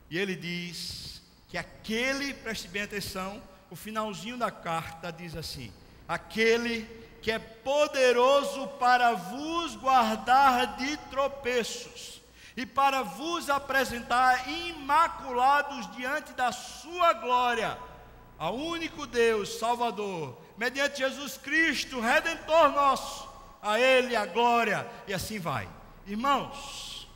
E ele diz que aquele, preste bem atenção, o finalzinho da carta diz assim: aquele que é poderoso para vos guardar de tropeços e para vos apresentar imaculados diante da sua glória, ao único Deus, Salvador, mediante Jesus Cristo, Redentor nosso, a Ele a glória, e assim vai. Irmãos,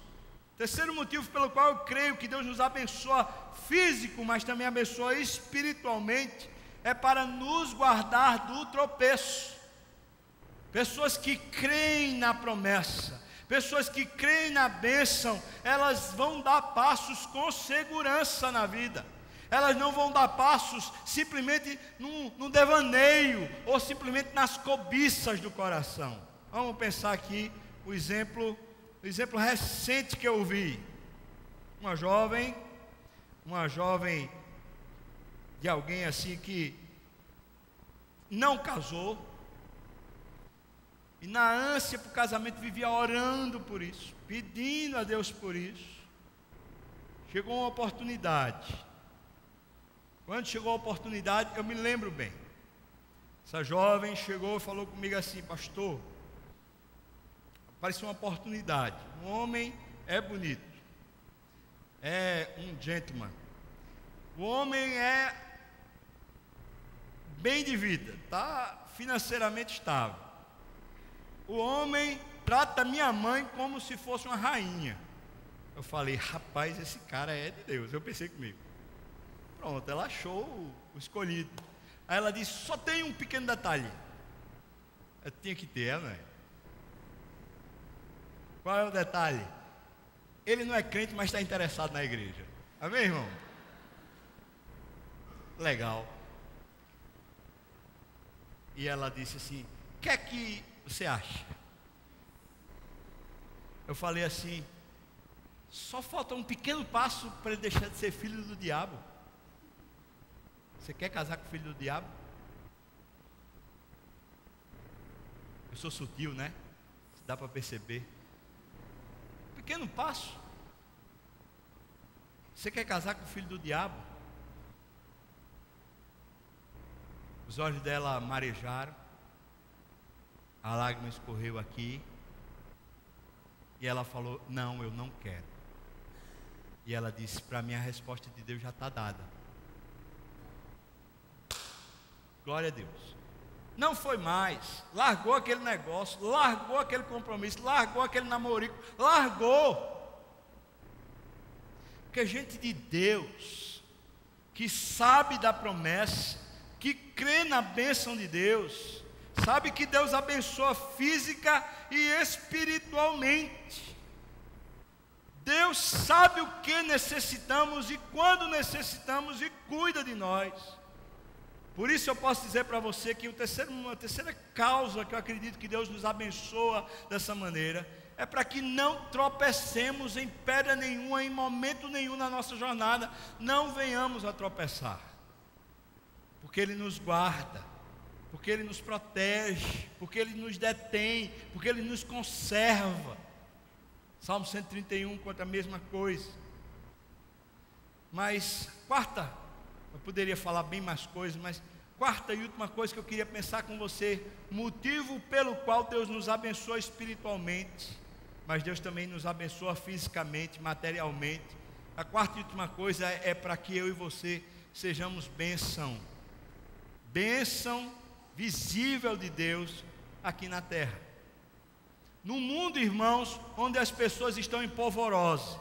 terceiro motivo pelo qual eu creio que Deus nos abençoa físico, mas também abençoa espiritualmente, é para nos guardar do tropeço. Pessoas que creem na promessa, pessoas que creem na bênção, elas vão dar passos com segurança na vida. Elas não vão dar passos simplesmente num devaneio, ou simplesmente nas cobiças do coração. Vamos pensar aqui o exemplo recente que eu vi. Uma jovem de alguém assim que não casou, e na ânsia para o casamento vivia orando por isso, pedindo a Deus por isso. Chegou uma oportunidade. Quando chegou a oportunidade, eu me lembro bem. Essa jovem chegou e falou comigo assim: pastor, apareceu uma oportunidade. Um homem é bonito, é um gentleman. O homem é bem de vida, está financeiramente estável. O homem trata minha mãe como se fosse uma rainha. Eu falei, rapaz, esse cara é de Deus. Eu pensei comigo. Pronto, ela achou o escolhido. Aí ela disse, só tem um pequeno detalhe. Eu tinha que ter, não é? Qual é o detalhe? Ele não é crente, mas está interessado na igreja. Amém, irmão? Legal. E ela disse assim, o que é que você acha? Eu falei assim, só falta um pequeno passo para ele deixar de ser filho do diabo. Você quer casar com o filho do diabo? Eu sou sutil, né? Dá para perceber. Pequeno passo. Você quer casar com o filho do diabo? Os olhos dela marejaram. A lágrima escorreu aqui. E ela falou, não, eu não quero. E ela disse, para mim a resposta de Deus já está dada. Glória a Deus. Não foi mais. Largou aquele negócio, largou aquele compromisso, largou aquele namorico, largou. Porque gente de Deus, que sabe da promessa, que crê na bênção de Deus, sabe que Deus abençoa física e espiritualmente. Deus sabe o que necessitamos e quando necessitamos e cuida de nós. Por isso eu posso dizer para você que uma terceira causa que eu acredito que Deus nos abençoa dessa maneira é para que não tropecemos em pedra nenhuma, em momento nenhum na nossa jornada, não venhamos a tropeçar. Porque Ele nos guarda, porque Ele nos protege, porque Ele nos detém, porque Ele nos conserva. Salmo 131 conta a mesma coisa. Mas quarta, eu poderia falar bem mais coisas, mas quarta e última coisa que eu queria pensar com você, motivo pelo qual Deus nos abençoa espiritualmente, mas Deus também nos abençoa fisicamente, materialmente. A quarta e última coisa é para que eu e você sejamos bênção visível de Deus aqui na terra. No mundo, irmãos, onde as pessoas estão em polvorosa,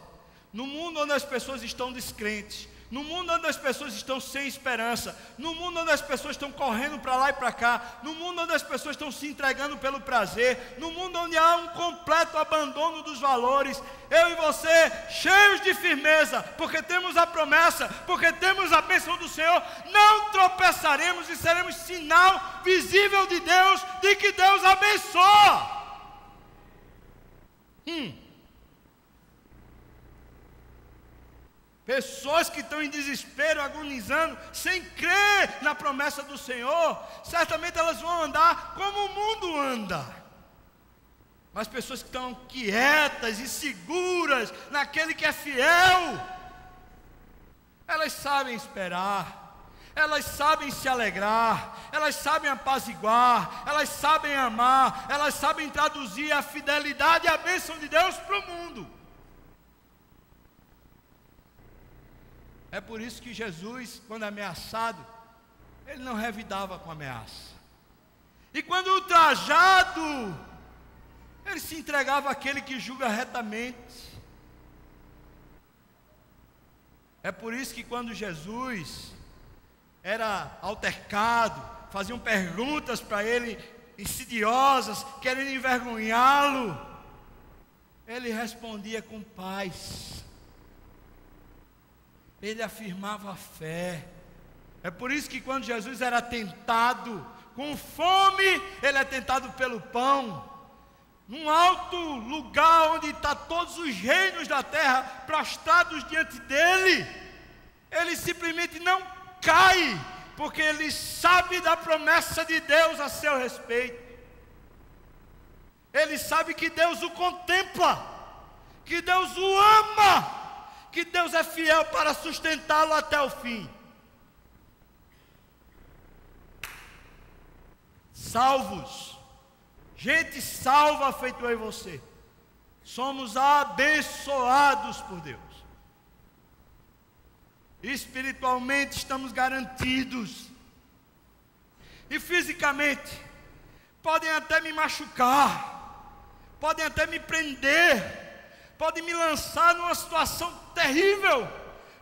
no mundo onde as pessoas estão descrentes, no mundo onde as pessoas estão sem esperança, no mundo onde as pessoas estão correndo para lá e para cá, no mundo onde as pessoas estão se entregando pelo prazer, no mundo onde há um completo abandono dos valores, eu e você, cheios de firmeza, porque temos a promessa, porque temos a bênção do Senhor, não tropeçaremos e seremos sinal visível de Deus, de que Deus abençoa. Pessoas que estão em desespero, agonizando, sem crer na promessa do Senhor, certamente elas vão andar como o mundo anda. Mas pessoas que estão quietas e seguras naquele que é fiel, elas sabem esperar, elas sabem se alegrar, elas sabem apaziguar, elas sabem amar, elas sabem traduzir a fidelidade e a bênção de Deus para o mundo. É por isso que Jesus, quando ameaçado, ele não revidava com ameaça. E quando ultrajado, ele se entregava àquele que julga retamente. É por isso que quando Jesus era altercado, faziam perguntas para ele, insidiosas, querendo envergonhá-lo, ele respondia com paz. Ele afirmava a fé. É por isso que quando Jesus era tentado com fome, ele é tentado pelo pão, num alto lugar onde está todos os reinos da terra prostrados diante dele, ele simplesmente não cai, porque ele sabe da promessa de Deus a seu respeito. Ele sabe que Deus o contempla, que Deus o ama, que Deus é fiel para sustentá-lo até o fim. Salvos, gente salva feito eu e você, somos abençoados por Deus. Espiritualmente estamos garantidos. e fisicamente, podem até me machucar, podem até me prender, podem me lançar numa situação terrível,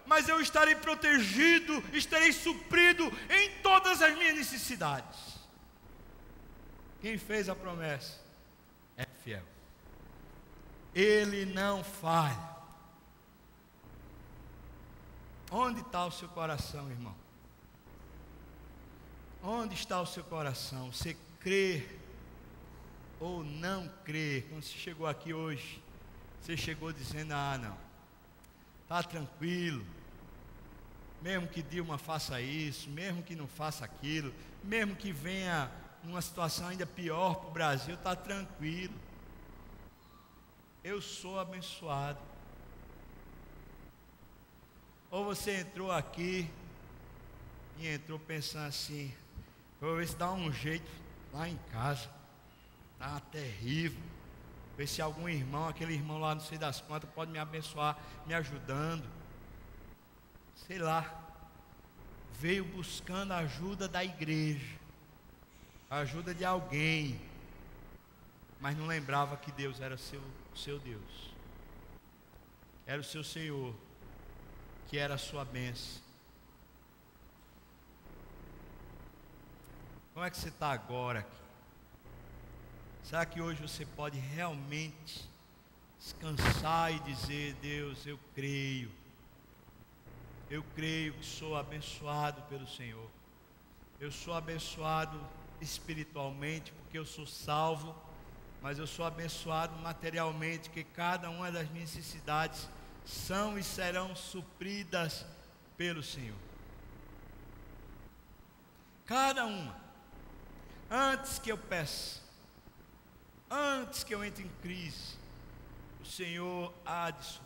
mas eu estarei protegido, estarei suprido em todas as minhas necessidades. Quem fez a promessa é fiel. Ele não falha. Onde está o seu coração, irmão? Onde está o seu coração? Você crê ou não crê? Quando você chegou aqui hoje, você chegou dizendo: ah, não, está tranquilo, mesmo que Dilma faça isso, mesmo que não faça aquilo, mesmo que venha uma situação ainda pior para o Brasil, está tranquilo, eu sou abençoado. Ou você entrou aqui e entrou pensando assim: vou ver se dá um jeito lá em casa, está terrível, ver se algum irmão, aquele irmão lá não sei das quantas, pode me abençoar, me ajudando, sei lá. Veio buscando a ajuda da igreja, a ajuda de alguém, mas não lembrava que Deus era o seu Deus, era o seu Senhor, que era a sua bênção. Como é que você está agora aqui? Será que hoje você pode realmente descansar e dizer: Deus, eu creio que sou abençoado pelo Senhor, eu sou abençoado espiritualmente porque eu sou salvo, mas eu sou abençoado materialmente, que cada uma das minhas necessidades são e serão supridas pelo Senhor, cada uma. Antes que eu peça, antes que eu entre em crise, o Senhor há de suprir.